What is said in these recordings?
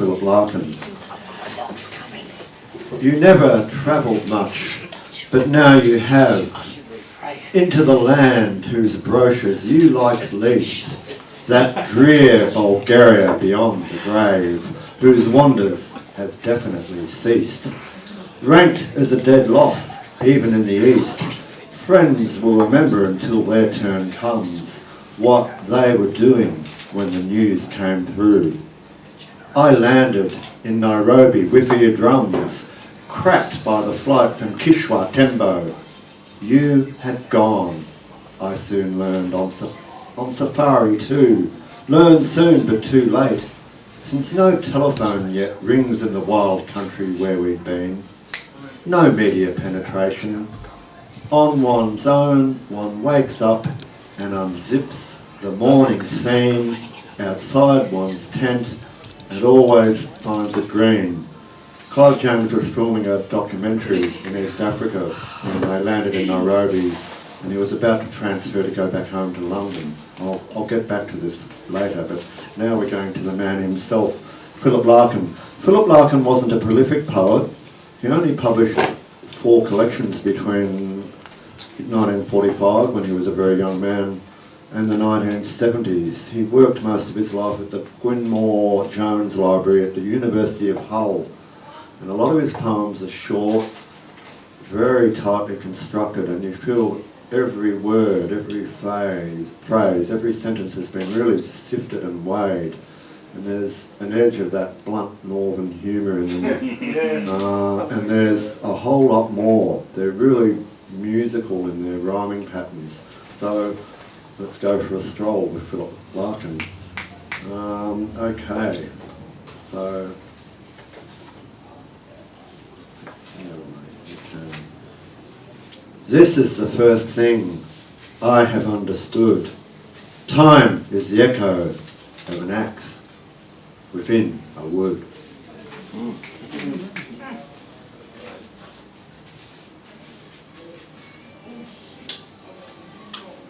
Philip Larkin. You never travelled much, but now you have, into the land whose brochures you liked least, that drear Bulgaria beyond the grave, whose wonders have definitely ceased. Ranked as a dead loss, even in the East, friends will remember until their turn comes what they were doing when the news came through. I landed in Nairobi with your drums, cracked by the flight from Kishwa Tembo. You had gone, I soon learned, on safari too. Learned soon but too late, since no telephone yet rings in the wild country where we'd been. No media penetration. On one's own, one wakes up and unzips the morning scene outside one's tent and always finds it green. Clive Jones was filming a documentary in East Africa when they landed in Nairobi, and he was about to transfer to go back home to London. I'll get back to this later, but now we're going to the man himself, Philip Larkin. Philip Larkin wasn't a prolific poet. He only published 4 collections between 1945, when he was a very young man, and the 1970s. He worked most of his life at the Gwynmore Jones Library at the University of Hull. And a lot of his poems are short, very tightly constructed, and you feel every word, every phrase, every sentence has been really sifted and weighed. And there's an edge of that blunt northern humour in them. And there's a whole lot more. They're really musical in their rhyming patterns. So let's go for a stroll with Philip Larkin. Okay, so this is the first thing I have understood. Time is the echo of an axe within a wood.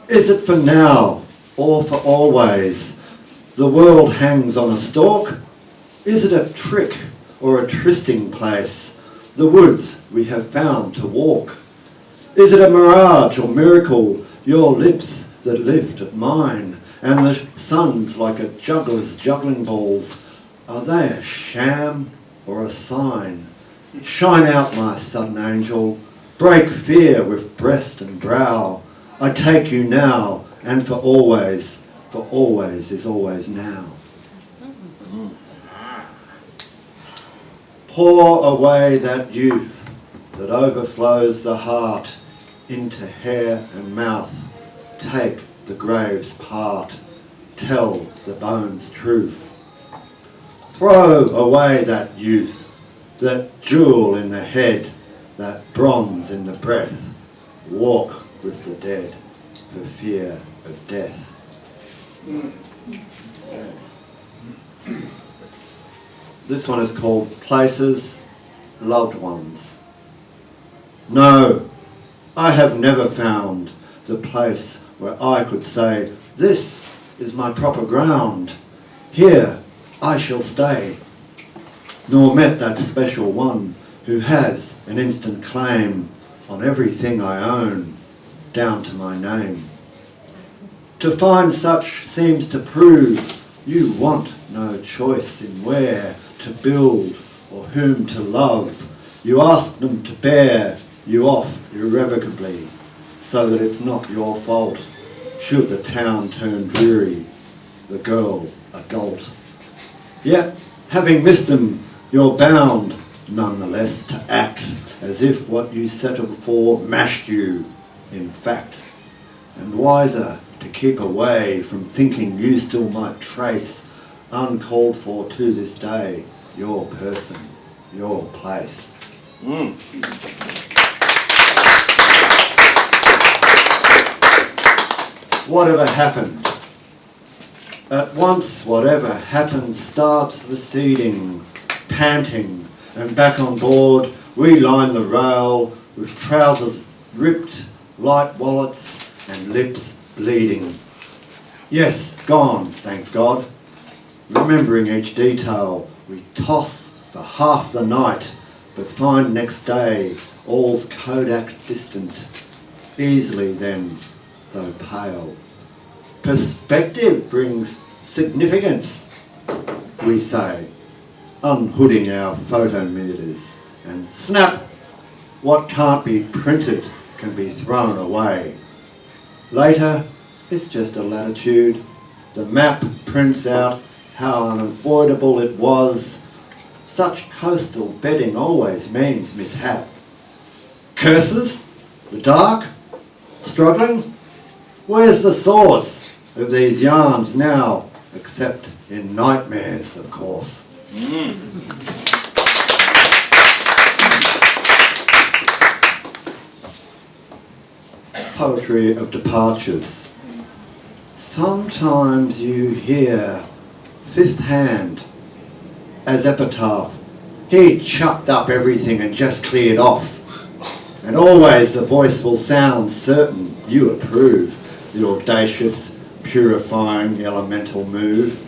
Is it for now or for always? The world hangs on a stalk. Is it a trick or a trysting place? The woods we have found to walk. Is it a mirage or miracle? Your lips that lift at mine, and the sun's like a juggler's juggling balls. Are they a sham or a sign? Shine out, my sudden angel. Break fear with breast and brow. I take you now and for always is always now. Pour away that youth that overflows the heart into hair and mouth. Take the grave's part. Tell the bones truth. Throw away that youth, that jewel in the head, that bronze in the breath. Walk with the dead for fear of death. This one is called Places, Loved Ones. No, I have never found the place where I could say, this is my proper ground. Here I shall stay. Nor met that special one who has an instant claim on everything I own, down to my name. To find such seems to prove you want no choice in where to build or whom to love. You ask them to bear you off irrevocably, so that it's not your fault should the town turn dreary, the girl adult. Yet, having missed them, you're bound nonetheless to act as if what you settled for mashed you, in fact, and wiser to keep away from thinking you still might trace, uncalled for to this day, your person, your place. Whatever happened? At once, whatever happened starts receding, panting, and back on board, we line the rail with trousers ripped, light wallets, and lips bleeding. Yes, gone, thank God. Remembering each detail We toss for half the night, but find next day all's Kodak distant, easily then, though pale. Perspective brings significance, we say, unhooding our photometers, and snap, what can't be printed can be thrown away. Later, it's just a latitude. The map prints out how unavoidable it was. Such coastal bedding always means mishap. Curses? The dark? Struggling? Where's the source of these yarns now, except in nightmares, of course? Poetry of departures. Sometimes you hear fifth hand as epitaph. He chucked up everything and just cleared off. And always the voice will sound certain you approve the audacious, purifying, elemental move.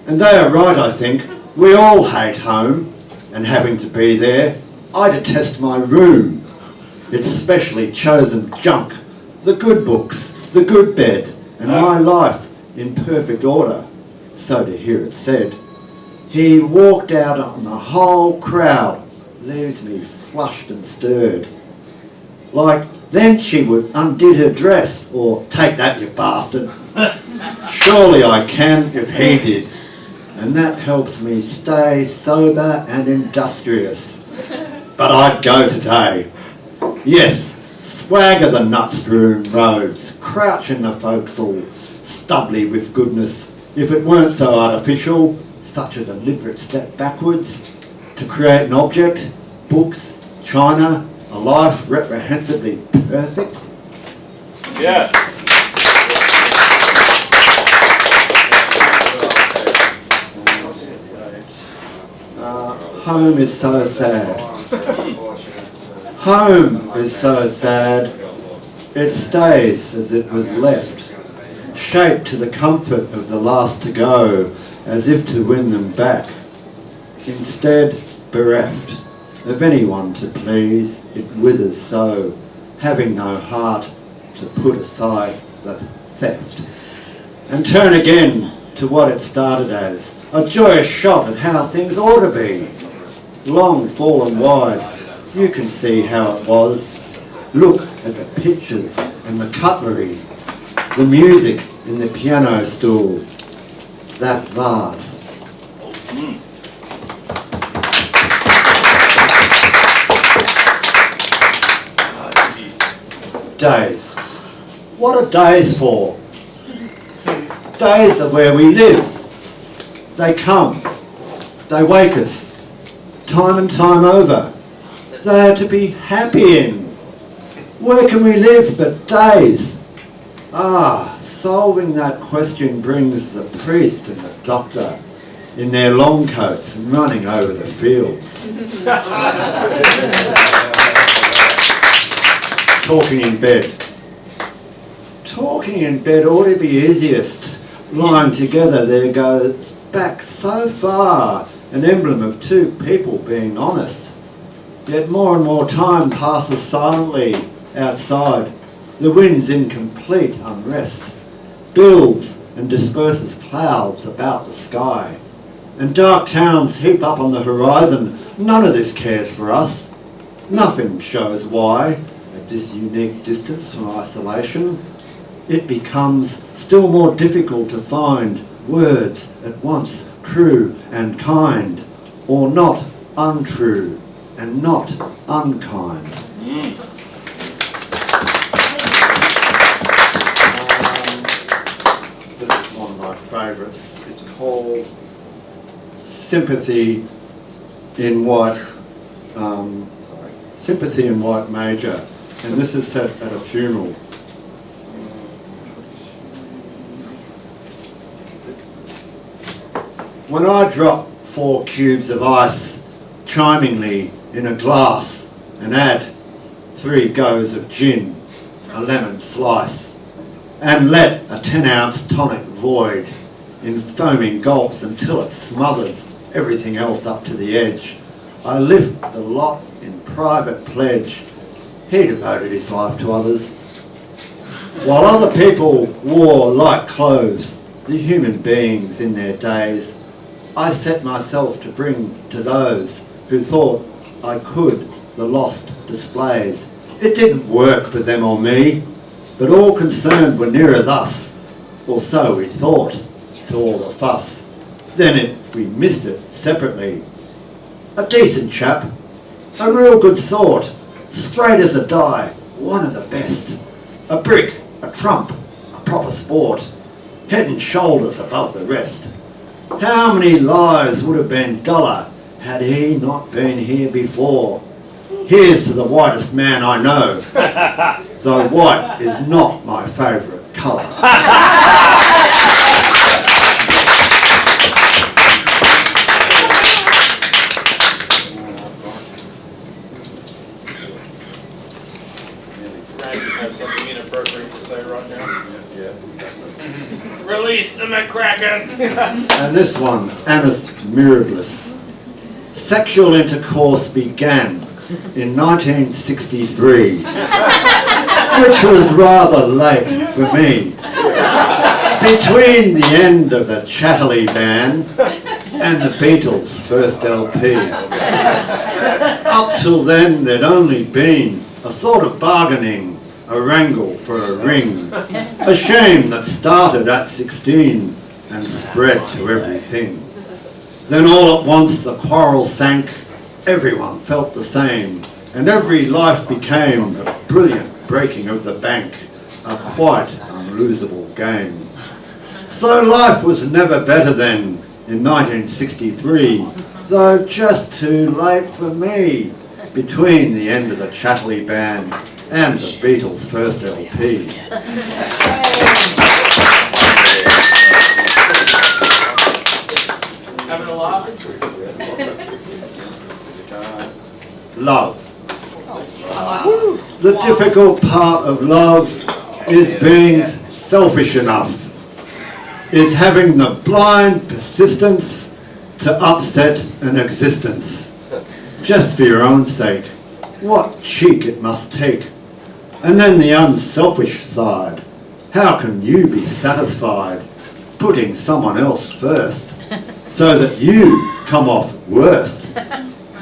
And they are right, I think. We all hate home and having to be there. I detest my room. It's specially chosen junk. The good books, the good bed, and my life in perfect order, so to hear it said. He walked out on the whole crowd, leaves me flushed and stirred. Like then she would undid her dress, or take that, you bastard. Surely I can if he did, and that helps me stay sober and industrious. But I'd go today. Yes, swagger the nut-strewn roads, crouch in the forecastle, stubbly with goodness. If it weren't so artificial, such a deliberate step backwards, to create an object, books, china, a life reprehensibly perfect. Yeah. Home is so sad. Home is so sad. It stays as it was left, shaped to the comfort of the last to go, as if to win them back. Instead, bereft of anyone to please, it withers so, having no heart to put aside the theft, and turn again to what it started as, a joyous shot at how things ought to be. Long fallen wide, you can see how it was. Look at the pictures and the cutlery, the music in the piano stool, that vase. Days. What are days for? Days are where we live. They come. They wake us. Time and time over. They are to be happy in. Where can we live but days? Solving that question brings the priest and the doctor in their long coats and running over the fields. Talking in bed. Talking in bed ought to be easiest. Lying together there goes back so far, an emblem of two people being honest. Yet more and more time passes silently outside. The wind's in complete unrest, builds and disperses clouds about the sky, and dark towns heap up on the horizon. None of this cares for us. Nothing shows why, at this unique distance from isolation, it becomes still more difficult to find words at once true and kind, or not untrue and not unkind. This is one of my favourites. It's called Sympathy in White. Sympathy in White Major, and this is set at a funeral. When I drop 4 cubes of ice chimingly in a glass and add 3 goes of gin, a lemon slice, and let a 10-ounce tonic void in foaming gulps until it smothers everything else up to the edge. I lift the lot in private pledge. He devoted his life to others. While other people wore like clothes, the human beings in their days, I set myself to bring to those who thought I could the lost displays. It didn't work for them or me, but all concerned were nearer thus, or so we thought, to all the fuss. Then if we missed it separately, a decent chap, a real good sort, straight as a die, one of the best, a brick, a trump, a proper sport, head and shoulders above the rest. How many lives would have been duller had he not been here before? Here's to the whitest man I know, though white is not my favourite colour. Have something inappropriate to say right now? Release the McCracken! And this one, Annus Mirabilis. Sexual intercourse began in 1963, which was rather late for me. Between the end of the Chatterley Band and the Beatles' first LP. Up till then there'd only been a sort of bargaining, a wrangle for a ring, a shame that started at 16 and spread to everything. Then all at once the quarrel sank, everyone felt the same, and every life became a brilliant breaking of the bank, a quite unlosable game. So life was never better then, in 1963, though just too late for me, between the end of the Chatterley Band and the Beatles' first LP. Having a laugh? Love. The difficult part of love is being selfish enough, is having the blind persistence to upset an existence, just for your own sake. What cheek it must take. And then the unselfish side. How can you be satisfied putting someone else first, so that you come off worst?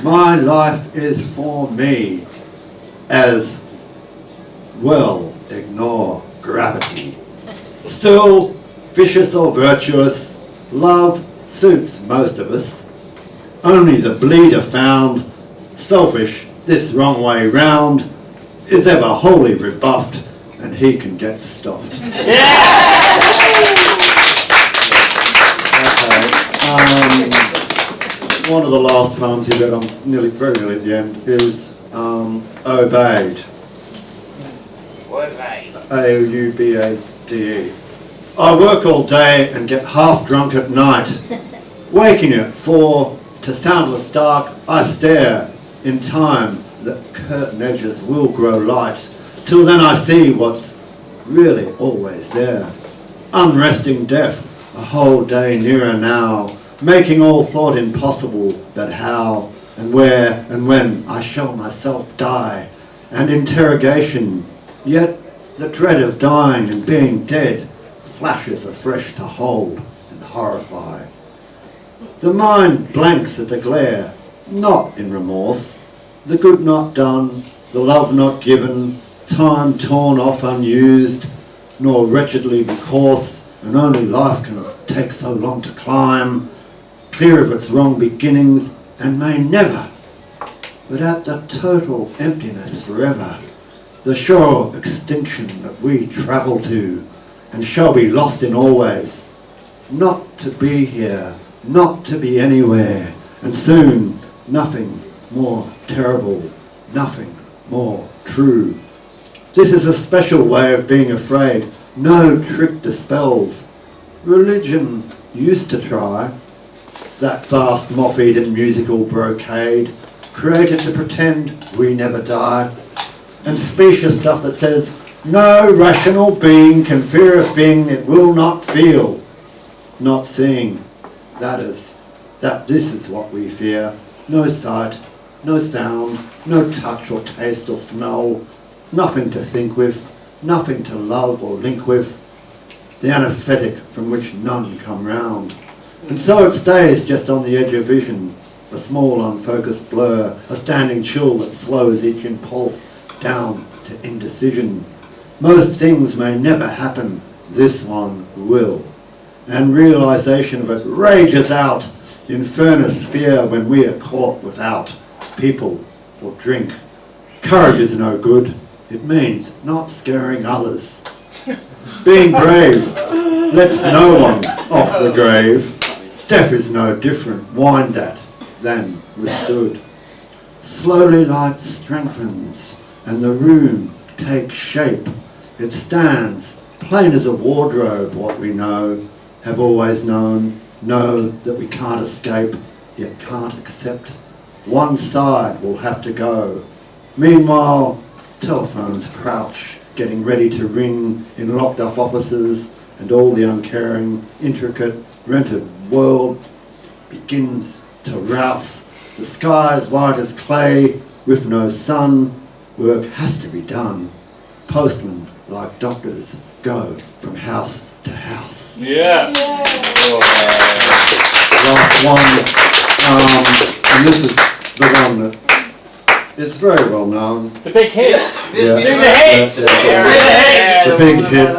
My life is for me, as well ignore gravity. Still, vicious or virtuous, love suits most of us. Only the bleeder found, selfish this wrong way round, is ever wholly rebuffed, and he can get stuffed. One of the last poems he read, I'm very nearly at the end, is Obeyed. Aubade. I work all day and get half drunk at night. Waking at 4 to soundless dark, I stare. In time, the curtain edges will grow light. Till then I see what's really always there. Unresting death, a whole day nearer now, making all thought impossible, but how and where and when I shall myself die. And interrogation, yet the dread of dying and being dead flashes afresh to hold and horrify. The mind blanks at the glare, not in remorse, the good not done, the love not given, time torn off unused, nor wretchedly because, and only life can take so long to climb, clear of its wrong beginnings, and may never, but at the total emptiness forever, the sure extinction that we travel to, and shall be lost in always, not to be here, not to be anywhere, and soon nothing more terrible, nothing more true. This is a special way of being afraid, no trick dispels. Religion used to try, that vast moth-eaten musical brocade, created to pretend we never die, and specious stuff that says no rational being can fear a thing it will not feel, not seeing. That is that this is what we fear. No sight, no sound, no touch or taste or smell, nothing to think with, nothing to love or link with, the anaesthetic from which none come round. And so it stays just on the edge of vision, a small unfocused blur, a standing chill that slows each impulse down to indecision. Most things may never happen, this one will. And realisation of it rages out in furnace fear when we are caught without people or drink. Courage is no good, it means not scaring others. Being brave lets no one off the grave. Death is no different, whined at than withstood. Slowly light strengthens and the room takes shape. It stands plain as a wardrobe, what we know, have always known, know that we can't escape, yet can't accept. One side will have to go. Meanwhile, telephones crouch, getting ready to ring in locked up offices, and all the uncaring, intricate, rented world begins to rouse. The sky's white as clay, with no sun, work has to be done. Postmen, like doctors, go from house to house. Yeah. Last one, and this is the one that is very well known. The big hit. Yeah. Do the hits. The big hit.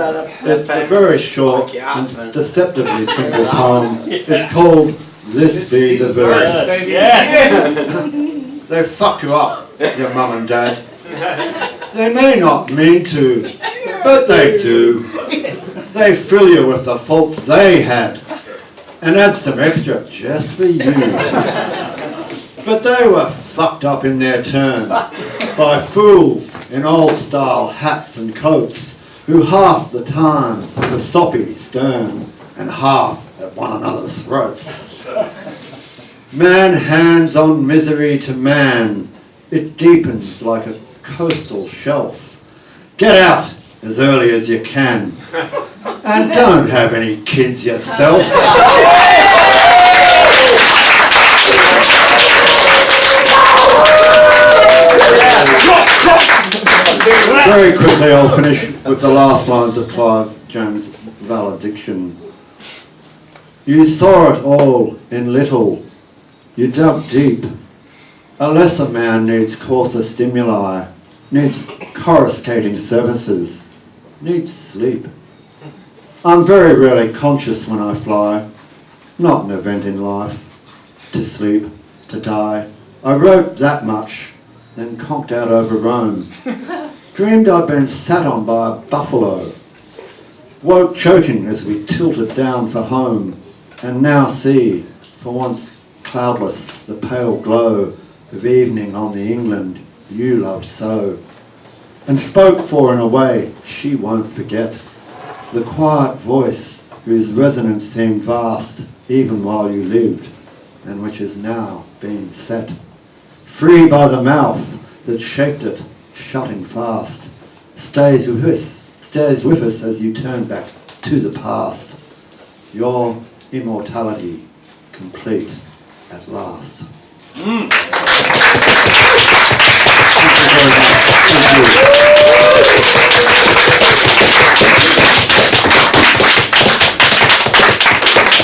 It's a very short and deceptively simple poem. It's called This Be the Verse. Yes. They fuck you up, your mum and dad. They may not mean to, but they do. They fill you with the faults they had and add some extra just for you. But they were fucked up in their turn by fools in old-style hats and coats who half the time were soppy, stern, and half at one another's throats. Man hands on misery to man, it deepens like a coastal shelf. Get out as early as you can, and don't have any kids yourself. Very quickly I'll finish with the last lines of Clive Jones' valediction. You saw it all in little, you dug deep. A lesser man needs coarser stimuli, needs coruscating services, needs sleep. I'm very rarely conscious when I fly, not an event in life, to sleep, to die. I wrote that much, then conked out over Rome. Dreamed I'd been sat on by a buffalo. Woke choking as we tilted down for home, and now see, for once cloudless, the pale glow of evening on the England you loved so. And spoke for in a way she won't forget, the quiet voice whose resonance seemed vast even while you lived, and which has now been set. Free by the mouth that shaped it, shutting fast, stays with us as you turn back to the past. Your immortality complete at last. Thank you very much. Thank you.